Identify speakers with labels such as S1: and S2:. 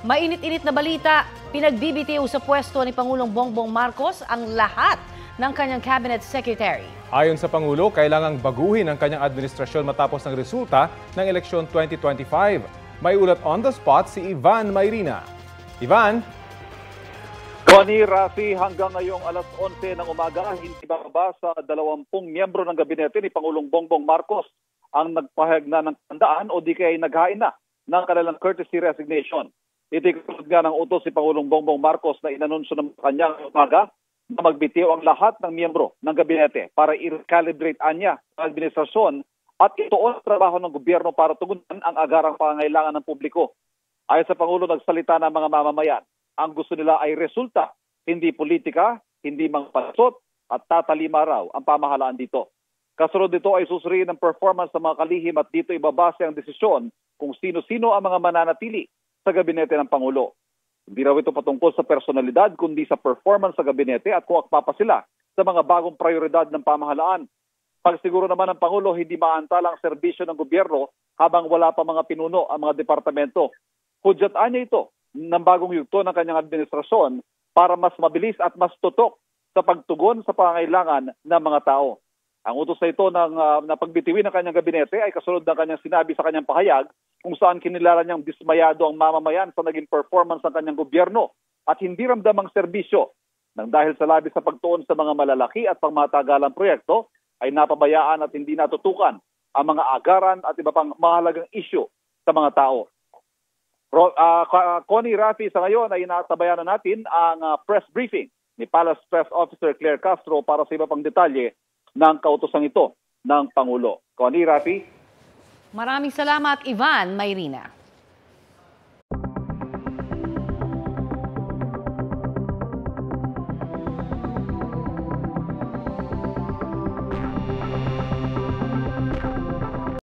S1: Mainit-init na balita, pinagbibitiw sa pwesto ni Pangulong Bongbong Marcos ang lahat ng kanyang cabinet secretary.
S2: Ayon sa Pangulo, kailangang baguhin ang kanyang administrasyon matapos ng resulta ng eleksyon 2025. May ulat on the spot si Ivan Mayrina. Ivan?
S3: Connie, Rafi, hanggang ngayong alas 11 ng umaga, hindi bababa sa 20 miyembro ng gabinete ni Pangulong Bongbong Marcos ang nagpahayag na ng tandaan o di kaya naghain na ng kanilang courtesy resignation. Itinulad nga ng utos si Pangulong Bongbong Marcos na inanunsyo ng kanyang umaga na magbitiw ang lahat ng miyembro ng gabinete para i-recalibrate anya ang administrasyon at ituon ang trabaho ng gobyerno para tugunan ang agarang pangangailangan ng publiko. Ayon sa Pangulo, nagsalita ng mga mamamayan. Ang gusto nila ay resulta, hindi politika, hindi mga pansot at tatalima raw ang pamahalaan dito. Kasunod dito ay susuriin ang performance ng mga kalihim at dito ibabase ang desisyon kung sino-sino ang mga mananatili sa gabinete ng Pangulo. Hindi raw ito patungkol sa personalidad kundi sa performance sa gabinete at kung akma pa sila sa mga bagong prioridad ng pamahalaan. Pagsiguro naman ng Pangulo, hindi maantala ang serbisyo ng gobyerno habang wala pa mga pinuno ang mga departamento. Hudyatan niya ito ng bagong yugto ng kanyang administrasyon para mas mabilis at mas tutok sa pagtugon sa pangangailangan ng mga tao. Ang utos na ito ng pagbitiwin ng kanyang gabinete ay kasunod ng kanyang sinabi sa kanyang pahayag kung saan kinilala niyang dismayado ang mamamayan sa naging performance ng kanyang gobyerno at hindi ramdam ang serbisyo nang dahil sa labis sa pagtuon sa mga malalaki at pangmatagalang proyekto ay napabayaan at hindi natutukan ang mga agaran at iba pang mahalagang issue sa mga tao. Connie, Rafi, sa ngayon ay natabayan na natin ang press briefing ni Palace Press Officer Claire Castro para sa iba pang detalye ng kautusan ito ng Pangulo. Connie, Rafi?
S1: Maraming salamat, Ivan Mayrina.